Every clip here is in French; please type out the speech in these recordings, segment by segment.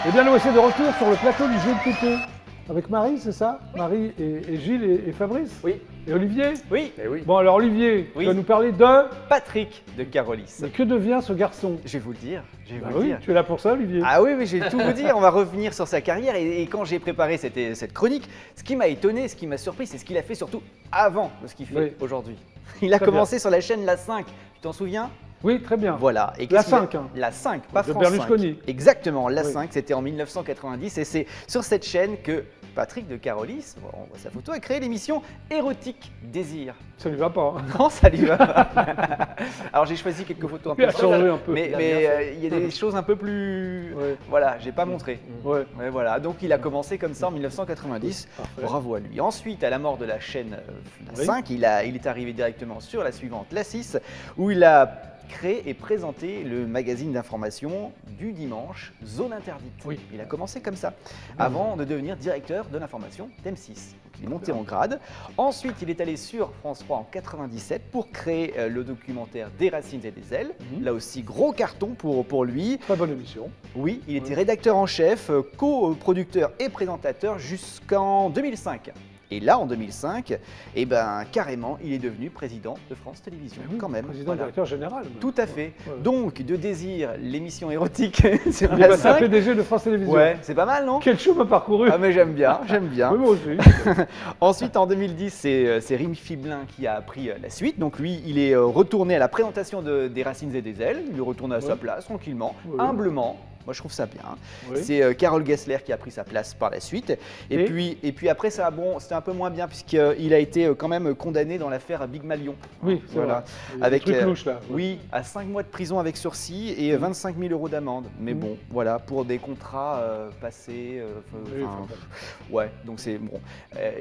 Eh bien, nous c'est de retour sur le plateau du GLTP avec Marie, c'est ça? Oui. Marie et Gilles et Fabrice? Oui. Et Olivier? Oui. Oui. Bon, alors Olivier, Oui. tu vas nous parler de… Patrick de Carolis. Mais que devient ce garçon? Je vais vous le dire. Oui, tu es là pour ça, Olivier? Ah oui, je vais tout vous dire. On va revenir sur sa carrière. Et quand j'ai préparé cette chronique, ce qui m'a étonné, ce qui m'a surpris, c'est ce qu'il a fait surtout avant de ce qu'il fait aujourd'hui. Il a commencé sur la chaîne La 5. Tu t'en souviens? Oui, très bien. Voilà. Et La 5, hein. La 5, pas de France Berlusconi. 5. Exactement, La Oui. 5, c'était en 1990 et c'est sur cette chaîne que Patrick de Carolis, on voit sa photo, a créé l'émission Érotique Désir. Ça lui va pas. Hein. Non, ça lui va pas. Alors j'ai choisi quelques photos un Il peu a changé un peu. mais il y a des choses un peu plus… Ouais. Voilà, j'ai pas montré. Ouais. Ouais, voilà, donc il a commencé comme ça en 1990. Parfait. Bravo à lui. Ensuite, à la mort de la chaîne La Oui. 5, il est arrivé directement sur la suivante, La 6, où il a créé et présenté le magazine d'information du dimanche, Zone Interdite. Oui. Il a commencé comme ça, avant de devenir directeur de l'information d'M6. Donc, il est monté en grade. Ensuite, il est allé sur France 3 en 97 pour créer le documentaire Des racines et des ailes. Là aussi, gros carton pour lui. Très bonne émission. Oui, il était rédacteur en chef, co-producteur et présentateur jusqu'en 2005. Et là, en 2005, eh ben, carrément, il est devenu président de France Télévisions, Oui, quand même. Président Voilà. directeur général. même. Tout à fait. Ouais. Donc, de Désir, l'émission érotique sur Il la va être 5. PDG de France Télévisions. Ouais, c'est pas mal, non? Quel chemin parcouru. Ah, mais j'aime bien, j'aime bien. Oui, moi aussi. Ensuite, en 2010, c'est Rémi Fiblin qui a pris la suite. Donc, lui, il est retourné à la présentation des racines et des ailes. Il est retourné à sa place, tranquillement, Oui. humblement. Moi, je trouve ça bien. Oui. C'est Carole Gessler qui a pris sa place par la suite. Et puis après, ça, bon, c'était un peu moins bien puisqu'il a été quand même condamné dans l'affaire Big Malion. Oui, c'est Voilà. vrai. Il y a des Avec, trucs louches, là. Oui, à 5 mois de prison avec sursis et 25 000 € d'amende. Mais bon, voilà, pour des contrats passés. Oui, enfin, enfin, ouais, donc c'est bon.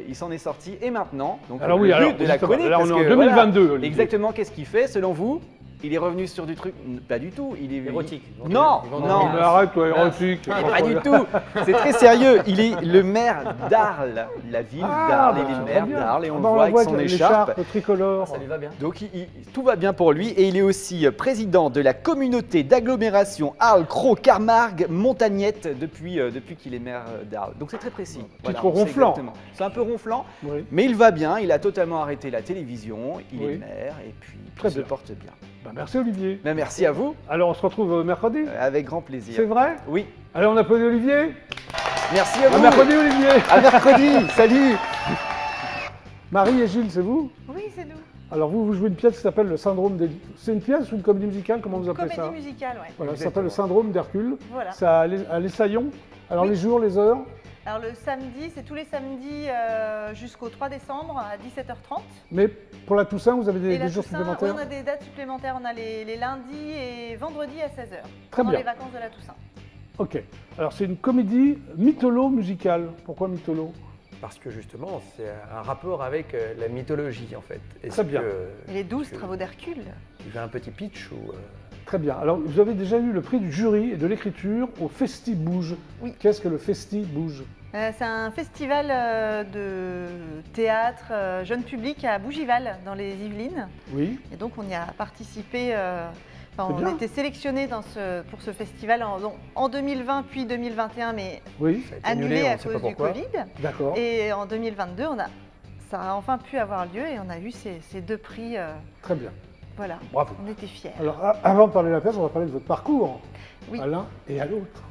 Il s'en est sorti. Et maintenant, donc, Alors le oui, but alors, de la justement, chronique. là, on parce est en que, 2022, voilà, Olivier. exactement, qu'est-ce qu'il fait selon vous? Il est revenu sur du truc. Pas du tout. Il est Érotique. Non, Ils vendent non. Mais arrête, toi, érotique. Pas du tout, c'est très sérieux. Il est le maire d'Arles, la ville d'Arles, il est le maire d'Arles et on le voit avec son écharpe. tricolore. Ça lui va bien. Donc tout va bien pour lui et il est aussi président de la communauté d'agglomération Arles-Cros-Camargue-Montagnette depuis qu'il est maire d'Arles. Donc c'est très précis. Titre on sait ronflant. exactement. C'est un peu ronflant, Oui. mais il va bien. Il a totalement arrêté la télévision, il Oui. est maire et puis Très il se bien. porte bien. Ben, merci, Olivier. Mais merci à vous, Alors, on se retrouve mercredi. avec grand plaisir. C'est vrai? Oui, Allez, on applaudit Olivier. merci à vous. À mercredi, Olivier. À mercredi, salut. Marie et Gilles, c'est vous? Oui, c'est nous. Alors, vous jouez une pièce qui s'appelle Le Syndrome d'Hercule. C'est une pièce ou une comédie musicale? Comment vous appelez Comédie ça? musicale, ouais. Voilà, ça s'appelle Le Syndrome d'Hercule. Voilà. C'est à l'Essaillon. Alors, Oui. les jours, les heures? Alors le samedi, c'est tous les samedis jusqu'au 3 décembre à 17h30. Mais pour la Toussaint, vous avez Et des la jours Toussaint, supplémentaires? on a des dates supplémentaires. On a les lundis et vendredis à 16h. Très pendant bien. les vacances de la Toussaint. Ok. Alors, c'est une comédie mytholo-musicale. Pourquoi mytholo? Parce que justement, c'est un rapport avec la mythologie en fait. Très bien. Et les 12 est-ce que travaux d'Hercule. Tu fais un petit pitch ou Très bien. Alors, vous avez déjà eu le prix du jury et de l'écriture au Festi Bouge. Oui. Qu'est-ce que le Festi Bouge? C'est un festival de théâtre jeune public à Bougival, dans les Yvelines. Oui. Et donc, on y a participé. C'est On bien. a été sélectionné pour ce festival en 2020 puis 2021, mais Oui. ça a été annulé on à ne sait pas cause du pourquoi. Covid. D'accord. Et en 2022, ça a enfin pu avoir lieu et on a eu ces deux prix. Très bien. Voilà, Bravo. on était fiers. Alors, avant de parler de la pièce, on va parler de votre parcours, Oui. à l'un et à l'autre.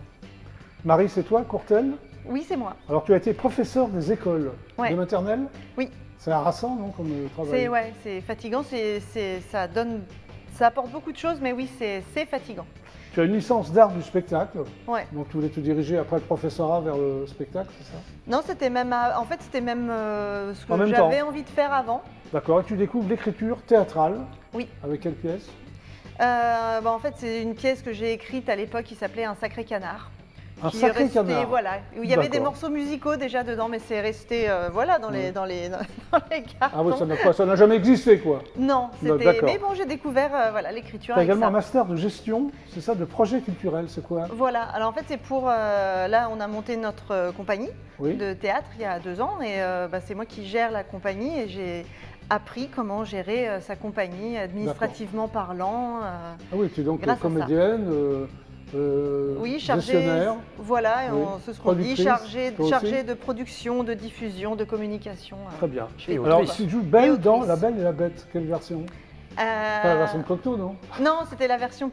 Marie, c'est toi, Courtel? Oui, c'est moi. Alors, tu as été professeur des écoles Ouais. de maternelle? Oui. C'est harassant, non, comme travail? C'est fatigant, ça apporte beaucoup de choses, mais oui, c'est fatigant. Tu as une licence d'art du spectacle, Ouais. donc tu voulais te diriger après le professorat vers le spectacle, c'est ça? Non, c'était même, en fait, c'était même ce En que même temps. j'avais envie de faire avant. D'accord, et tu découvres l'écriture théâtrale. Oui. Avec quelle pièce? En fait, c'est une pièce que j'ai écrite à l'époque qui s'appelait Un sacré canard. Un qui est sacré resté, canard. Voilà, où il y avait des D'accord. morceaux musicaux déjà dedans, mais c'est resté voilà, dans les cartons. Ah oui, ça n'a jamais existé, quoi. Non, Non, c'était. d'accord. Mais bon, j'ai découvert voilà l'écriture. Tu as avec également ça. un master de gestion, c'est ça, de projet culturel, c'est quoi? Voilà. Alors en fait, c'est pour là, on a monté notre compagnie Oui. de théâtre il y a 2 ans, et c'est moi qui gère la compagnie et j'ai appris comment gérer sa compagnie administrativement parlant. Ah oui, tu es donc grâce à ça. comédienne, Oui, chargé, gestionnaire. voilà, et Oui. c'est ce qu'on dit, Productrice, chargé toi aussi de production, de diffusion, de communication. Très bien. Je fais Et tout. Alors, autrice. tu joues Belle dans autrice. La Belle et la Bête. Quelle version Pas la version de Cocteau, non Non, c'était la version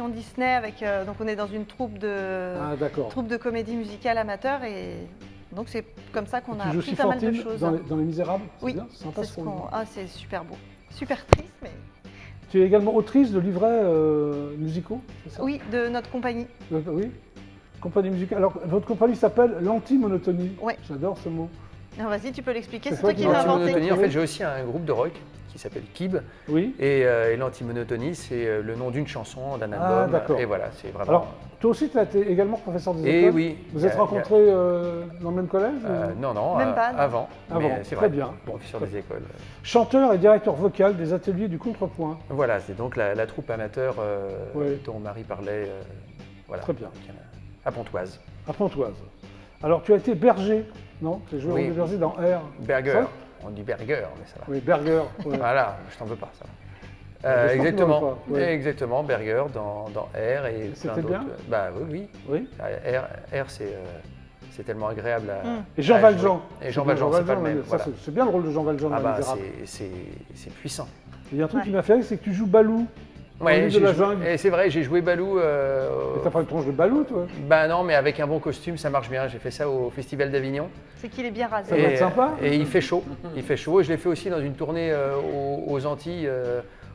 Disney avec. Donc on est dans une troupe Ah, d'accord. de comédie musicale amateur et donc c'est comme ça qu'on a Tu joues appris pas mal de Fantine choses. dans les Misérables. C'est Oui, bien, c'est sympa c'est ce ce rôle. qu'on. Ah, c'est super beau, super triste, mais Tu es également autrice de livrets musicaux, c'est ça oui, de notre compagnie. Oui. Compagnie musicale. Alors, votre compagnie s'appelle l'anti-monotonie. Ouais. J'adore ce mot. Alors vas-y, tu peux l'expliquer. C'est C'est toi toi qui qui l'as l'as inventé. inventé. L'antimonotonie, en Oui. fait, j'ai aussi un groupe de rock qui s'appelle Kib. Oui. Et l'antimonotonie, c'est le nom d'une chanson, d'un Ah, album. d'accord. Et voilà, c'est vraiment. Alors, toi aussi, tu as été également professeur des Et écoles. oui. Vous êtes rencontrés dans le même collège ou- Non, non, Même pas, non. avant. Avant, Mais c'est très vrai. bien. Professeur des écoles. Chanteur et directeur vocal des ateliers du Contrepoint. Voilà, c'est donc la troupe amateur Ouais. dont Marie parlait. Voilà. Très bien. À Pontoise. À Pontoise. Alors, tu as été berger, non Tu as joué Oui. rôle de berger dans R. Berger. Ça On dit Berger, mais ça va. Oui, Berger. ouais. Voilà, je t'en veux pas, ça va. J'espère que tu Exactement, n'en veux pas, ouais. exactement, Berger dans R et C'était plein bien d'autres. Bah oui, Oui. oui. R c'est tellement agréable à. Et Jean à Valjean. jouer. Et Jean Valjean, c'est pas le même. Ça, Voilà. c'est bien le rôle de Jean Valjean dans Ah Les bah Misérables. c'est puissant. Il y a un truc Ouais. qui m'a fait rire, c'est que tu joues Balou. Dans Ouais, l'île de j'ai la joué- jungle. et c'est vrai, j'ai joué Balou. Et t'as pas une tronche de Balou, toi Bah non, mais avec un bon costume, ça marche bien. J'ai fait ça au Festival d'Avignon. C'est qu'il est bien rasé. Ça doit être sympa. Et il fait chaud. Il fait chaud. Et je l'ai fait aussi dans une tournée aux Antilles,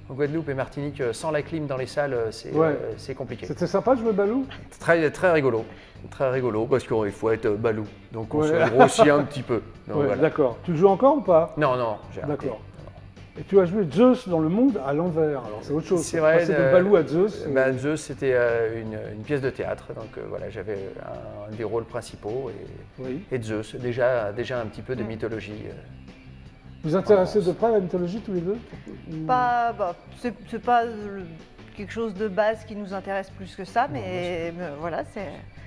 en Guadeloupe et Martinique, sans la clim dans les salles. Ouais. C'est compliqué. C'était sympa de jouer Balou Très, très rigolo. Très rigolo parce qu'il faut être Balou. Donc on Ouais. se grossit un petit peu. Donc, Ouais, voilà. d'accord. Tu le joues encore ou pas Non, non, j'ai arrêté. D'accord. Et tu as joué Zeus dans le monde à l'envers. Alors c'est autre chose. C'est vrai, Passer de Balou à Zeus. Bah, Zeus, c'était une pièce de théâtre. Donc voilà, j'avais un des rôles principaux Oui. et Zeus. Déjà un petit peu de mythologie. Vous intéressez de près à la mythologie tous les deux Pas, bah, c'est pas quelque chose de base qui nous intéresse plus que ça, mais voilà, ça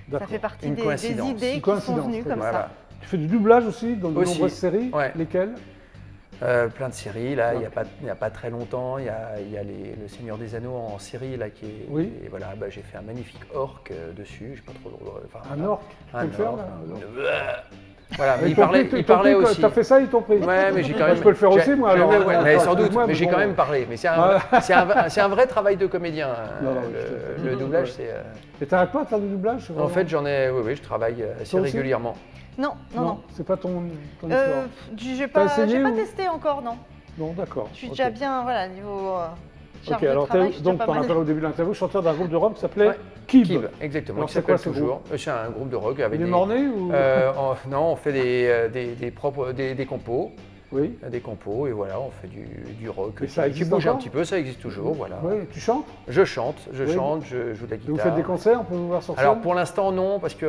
D'accord. fait partie Une des coïncidence. idées Une qui sont coïncidence, venues très comme bien. ça. Tu fais du doublage aussi dans de Aussi. nombreuses séries. Ouais. Lesquelles Plein de séries, là, il n'y a pas très longtemps, il y a Le Seigneur des Anneaux en série, là, qui est... Oui. Et voilà, bah, j'ai fait un magnifique orc dessus, j'ai pas trop... Enfin, Un orc Tu peux le faire là Voilà, mais Ils il t'ont parlait, pris, il parlait aussi. T'as fait ça, ils t'ont pris. Ouais, mais j'ai quand Moi, même... je peux le faire aussi, moi, alors. Mais sans doute, Excuse-moi, mais j'ai bon. quand même parlé. Mais c'est un vrai travail de comédien, Non, non, le doublage, ouais. c'est... Et t'arrêtes pas de faire du doublage c'est En vraiment- fait, oui, je travaille assez Toi aussi régulièrement. Non, non, non. C'est pas ton histoire. J'ai T'as pas, essayé ou- testé encore, non. Non, d'accord. Je suis Ok. déjà bien, voilà, niveau charge Ok, de alors travail, t'es je suis donc, déjà t'en pas mal. rappelles au début de l'interview, chanteur d'un groupe de rock qui s'appelait Ouais. Kib. Kib, exactement, Alors, qui c'est quoi s'appelle ce toujours. C'est un groupe de rock avec Il est des... mort-né ou Non, on fait des compos. Oui. Des compos et voilà, on fait du rock Et ça qui existe bouge un encore petit peu, ça existe toujours, voilà. Oui, tu chantes Je chante, je Oui. chante, je joue de la Et guitare. vous faites des concerts, on peut vous voir sur scène Alors pour l'instant non, parce que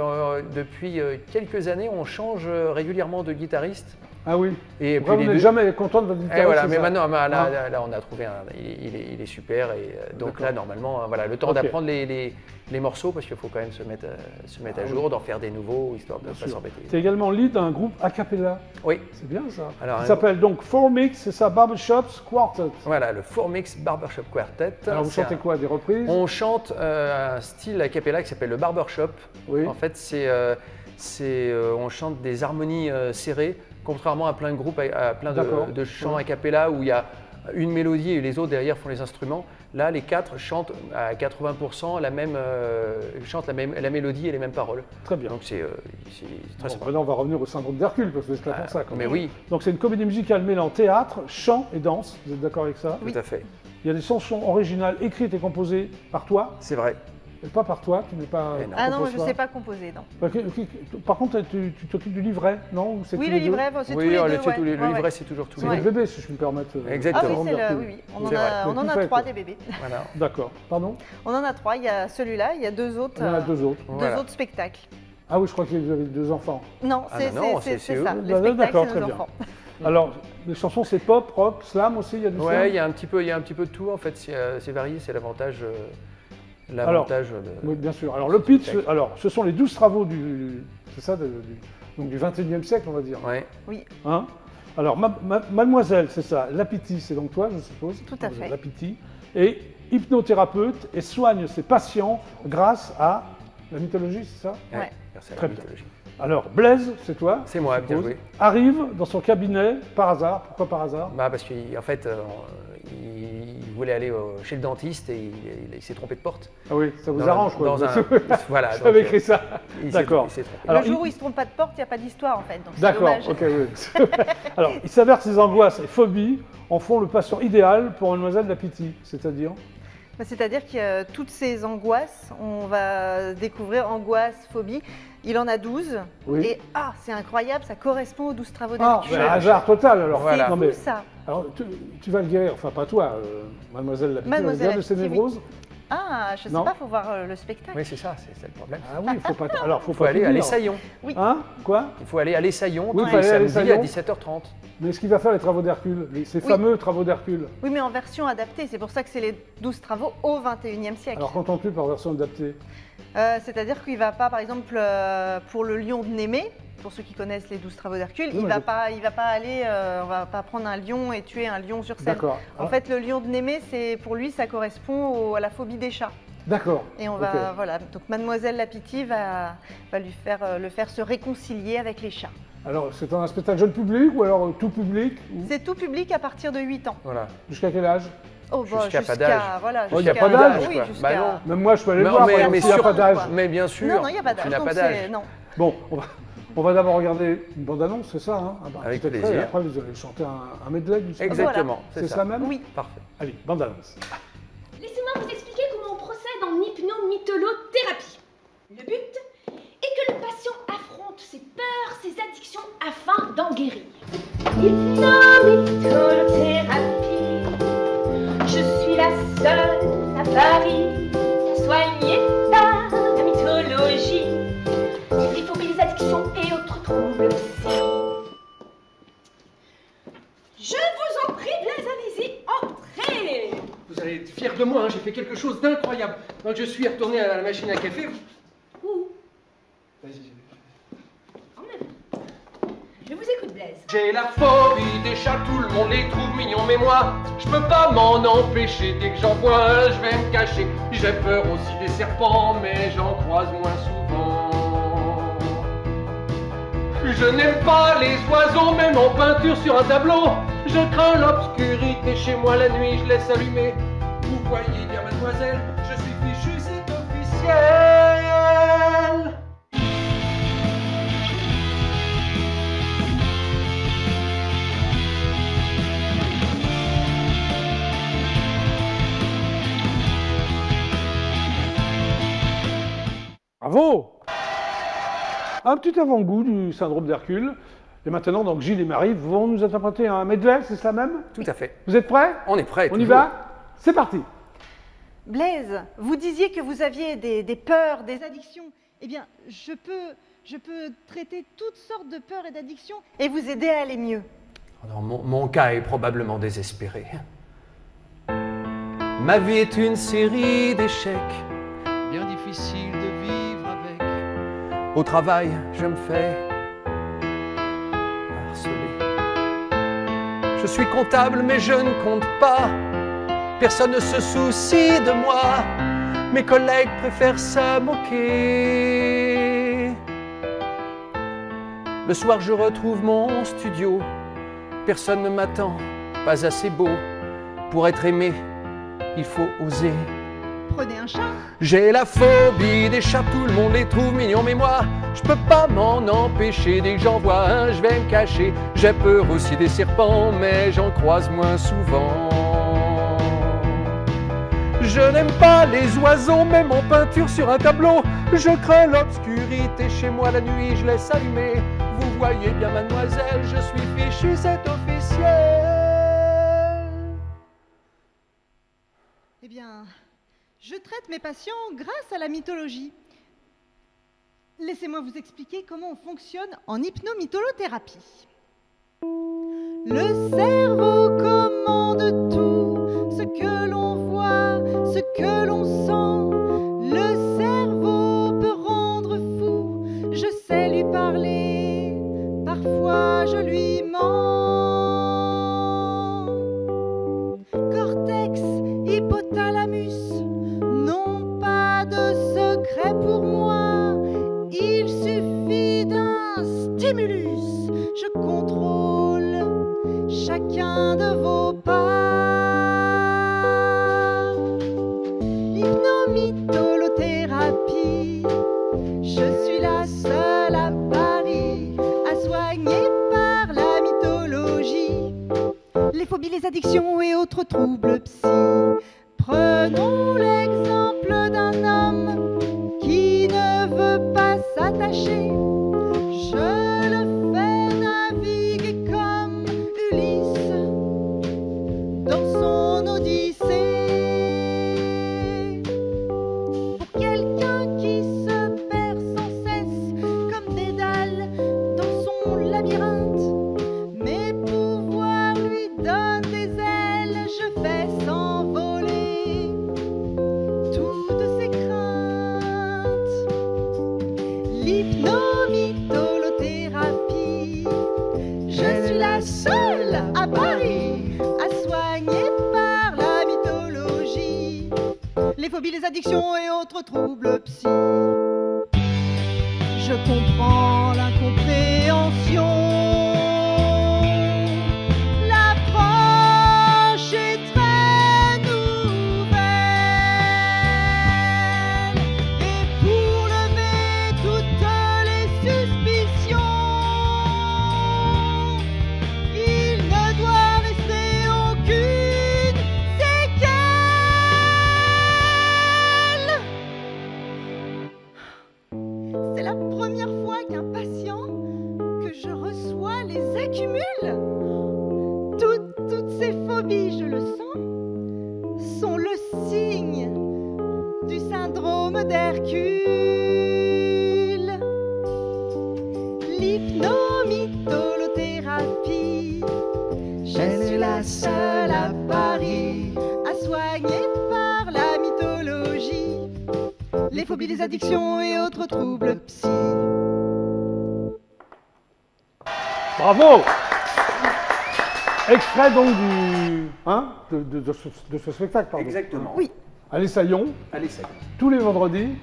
depuis quelques années on change régulièrement de guitariste. Ah oui. Et Après, vous les n'êtes deux- jamais content de votre guitare. Et voilà, c'est mais ça maintenant là, Ah. là, on a trouvé un, il est super et donc D'accord. là normalement voilà le temps Ok. d'apprendre les morceaux parce qu'il faut quand même se mettre à jour, d'en faire des nouveaux histoire de ne pas s'embêter. Tu es également lead d'un groupe a cappella. Oui, C'est bien ça. Alors, Il un s'appelle donc Four Mix, c'est ça, Barbershops Quartet. voilà le Four Mix Barbershop Quartet. Alors vous C'est chantez un- quoi, des reprises On chante un style a cappella qui s'appelle le barbershop. Oui. En fait, on chante des harmonies serrées, contrairement à plein de groupes, à plein D'accord. de chants Ouais. a cappella où il y a une mélodie et les autres derrière font les instruments. Là, les quatre chantent à 80% chantent la mélodie et les mêmes paroles. Très bien. Donc c'est très Bon, sympa. maintenant, on va revenir au syndrome d'Hercule, parce que c'est là pour ça. quand Mais même. oui, Donc c'est une comédie musicale mêlant théâtre, chant et danse. Vous êtes d'accord avec ça tout à fait. Il y a des chansons originales écrites et composées par toi, C'est vrai. et pas par toi, tu n'es pas. Eh non. Ah non, composes je ne sais pas composer, non. Par contre, tu t'occupes du livret, non Ou c'est Oui, tous le les deux livret, c'est tous Oui, les le deux. c'est tous les- le ouais, livret, ouais. c'est toujours tous C'est les votre deux. bébé, si je peux me permettre. Exactement. Ah oui, Syndrome d'Hercule. oui. On C'est en vrai. a, on Mais en tu a fais, 3 quoi. des bébés. Voilà. D'accord. Pardon On en a 3, il y a celui-là, il y a 2 autres, Il y en a deux autres. Voilà. autres spectacles. Ah oui, je crois que vous avez deux enfants. Non, Ah c'est non, c'est- c'est c'est eux. ça. Les D'accord, spectacles, très c'est nos bien. enfants. Alors, les chansons, c'est pop, rock, slam aussi, il y a du slam Ouais, il y a un petit peu de tout en fait. C'est varié, c'est l'avantage. Oui, bien sûr. Alors, le pitch, ce sont les 12 travaux c'est ça, donc du 21e siècle, on va dire. Ouais. Oui, Hein alors, mademoiselle, c'est ça. Lapiti, c'est donc toi, je suppose. Tout à fait. Lapiti. Et hypnothérapeute et soigne ses patients grâce à la mythologie, c'est ça? Ouais. Merci à Très la bien. mythologie. Alors, Blaise, c'est toi? C'est moi, je bien suppose, joué. arrive dans son cabinet par hasard. Pourquoi par hasard? Bah parce qu'en fait, il voulait aller chez le dentiste et il s'est trompé de porte. Ah oui, ça vous Dans- arrange quoi. dans un- voilà, J'avais donc, écrit ça. il s'est D'accord. trompé, il s'est trompé. Alors, le jour où il ne se trompe pas de porte, il n'y a pas d'histoire en fait. Donc c'est D'accord, dommage. ok, oui. Alors, il s'avère que ces angoisses et phobies en font le patient idéal pour Mademoiselle Lapiti, c'est-à-dire? Bah, c'est-à-dire que toutes ces angoisses, on va découvrir angoisse, phobie. Il en a 12. Oui. Et c'est incroyable, ça correspond aux 12 travaux Ah, d'Hercule. mais hasard total alors. Voilà. C'est Non, fou mais, ça. alors, tu vas le guérir, enfin pas toi, Mademoiselle Lapiti, elle va le guérir de ses Lapiti, oui. névroses. Ah, je sais Non. pas, faut voir le spectacle. Oui, c'est ça, c'est le problème. Ah oui, faut pas. Alors, faut Il faut pas aller tout à dire. l'Essaillon. Hein? Quoi? Il faut aller à l'Essaillon Oui, tous faut les aller à samedis à l'Essaillon. 17h30. Mais est-ce qu'il va faire les travaux d'Hercule, ces fameux travaux d'Hercule? Oui, mais en version adaptée. C'est pour ça que c'est les 12 travaux au 21e siècle. Alors, qu'entends-tu par version adaptée? C'est-à-dire qu'il ne va pas, par exemple, pour le lion de Némée, pour ceux qui connaissent les 12 travaux d'Hercule, Oui, il moi, va pas aller, on va pas prendre un lion et tuer un lion sur scène. D'accord. En fait, le lion de Némée, pour lui, ça correspond à la phobie des chats. D'accord. Et on Ok. va, voilà. Donc Mademoiselle Lapiti va le faire se réconcilier avec les chats. Alors, c'est un spectacle jeune public ou alors tout public? C'est tout public à partir de 8 ans. Voilà. Jusqu'à quel âge? Oh, Jusqu'à pas d'âge. Voilà, Oh, il y a jusqu'à- pas d'âge, oui, quoi. jusqu'à- Bah non. Même moi, je peux aller le Non, voir, mais- par exemple, mais s'il n'y a sur- pas d'âge. quoi. Mais bien sûr, Non, il n'y a pas d'âge. tu n'as donc pas d'âge. c'est- Non. Bon, on va d'abord regarder une bande-annonce, c'est ça, hein? Avec petit extrait, plaisir. et après, vous allez chanter un medley du spectacle. Exactement, C'est ça même? Oui. Parfait. Allez, bande-annonce. Laissez-moi vous expliquer comment on procède en hypnomytholothérapie. Le but est que le patient affronte ses peurs, ses addictions afin d'en guérir. Hypnomytholothérapie. Je suis la seule à Paris à soigner par la mythologie. Les phobies, les addictions et autres troubles aussi. Je vous en prie, Blaise, allez-y, entrez. Vous allez être fiers de moi, hein, j'ai fait quelque chose d'incroyable. Donc je suis retourné à la machine à café. Ouh, Vas-y. quand même. Je vous écoute, Blaise. J'ai la phobie des chats, tout le monde les trouve mignons, mais moi, je peux pas m'en empêcher. Dès que j'en vois un, je vais me cacher. J'ai peur aussi des serpents, mais j'en croise moins souvent. Je n'aime pas les oiseaux, même en peinture sur un tableau. Je crains l'obscurité chez moi la nuit, je laisse allumer. Vous voyez bien, mademoiselle, je suis fichu, c'est officiel. Bravo! Un petit avant-goût du syndrome d'Hercule. Et maintenant, donc, Gilles et Marie vont nous interpréter un medley, c'est ça même? Tout à fait. Vous êtes prêts? On est prêts. On y toujours. va? C'est parti! Blaise, vous disiez que vous aviez des peurs, des addictions. Eh bien, je peux traiter toutes sortes de peurs et d'addictions et vous aider à aller mieux. Alors, mon cas est probablement désespéré. Ma vie est une série d'échecs, bien difficile de vivre avec. Au travail, je me fais harceler. Je suis comptable, mais je ne compte pas. Personne ne se soucie de moi. Mes collègues préfèrent se moquer. Le soir, je retrouve mon studio. Personne ne m'attend, pas assez beau. Pour être aimé, il faut oser. Prenez un chat. J'ai la phobie des chats, tout le monde les trouve mignons, mais moi, je peux pas m'en empêcher. Dès que j'en vois un, je vais me cacher. J'ai peur aussi des serpents, mais j'en croise moins souvent. Je n'aime pas les oiseaux, même en peinture sur un tableau. Je crains l'obscurité chez moi la nuit, je laisse allumer. Vous voyez bien, mademoiselle, je suis fichu, c'est officiel. Eh bien, je traite mes patients grâce à la mythologie. Laissez-moi vous expliquer comment on fonctionne en hypnomytholothérapie. Le cerveau commande tout, ce que l'on voit, ce que l'on sent. Le cerveau peut rendre fou, je sais lui parler, parfois je lui mens. Cortex, hypothalamus, aucun de vos pas. L'hypnomitolothérapie, je suis la seule à Paris à soigner par la mythologie les phobies, les addictions et autres troubles psy. Prenons l'exemple d'un homme qui ne veut pas s'attacher. Je le fais naviguer comme Ulysse dans son Odyssée. Pour quelqu'un qui se perd sans cesse comme Dédale dans son labyrinthe, mes pouvoirs lui donnent des ailes, je fais s'envoler toutes ses craintes. L'hypnomitolothérapie, je suis la seule à Paris à soigner par la mythologie les phobies, les addictions et autres troubles psy. Je comprends l'incompréhension. L'approche est très nouvelle. Et pour lever toutes les suspicions, il ne doit rester aucune séquelle. C'est la première fois qu'un patient que je reçois les accumule. Toutes ces phobies, je le sens, sont le signe du syndrome d'Hercule. L'hypnomitolothérapie, je suis la seule à Paris à soigner par la mythologie les phobies, les addictions et autres troubles psy. Bravo. Extrait donc de ce spectacle, pardon. Exactement. Oui. À l'Essaillon, Allez, ça. tous les vendredis.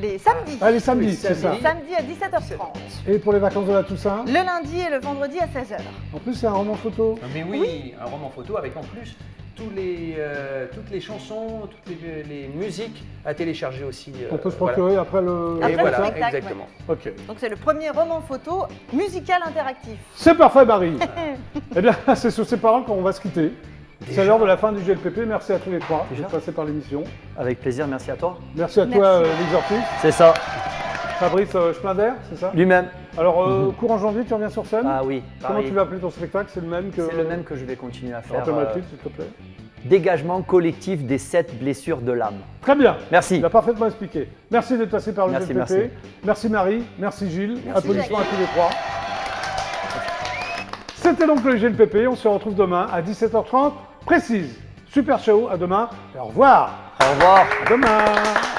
Les samedis. Ah, les samedis, Oui, c'est ça. samedi. Samedi à 17h30. Et pour les vacances de la Toussaint, Le lundi et le vendredi à 16h. en plus c'est un roman photo. Mais oui, un roman photo avec en plus toutes les chansons, toutes les musiques à télécharger aussi. On peut se voilà. procurer après le Après Et le voilà, spectacle, exactement. Ok. Donc c'est le premier roman photo musical interactif. C'est parfait, Marie. Eh bien, c'est sur ces paroles qu'on va se quitter. C'est l'heure de la fin du GLPP. Merci à tous les trois Déjà d'être passés par l'émission. Avec plaisir, merci à toi. Merci à Merci. toi, l'exorciste. C'est ça, Fabrice Schminder, c'est ça? lui-même. Alors, courant janvier, tu reviens sur scène. Ah oui, Comment pareil. tu vas appeler ton spectacle? C'est le même que. C'est le même que je vais continuer à faire. Alors, thématique, s'il te plaît. Dégagement collectif des 7 blessures de l'âme. Très bien. Merci. Tu l'as parfaitement expliqué. Merci d'être passé par le Merci, GLPP. merci. Merci Marie, merci Gilles. Merci, Applaudissements à tous les trois. C'était donc le GLPP. On se retrouve demain à 17h30 précise. Super show, à demain et au revoir. Au revoir. À demain.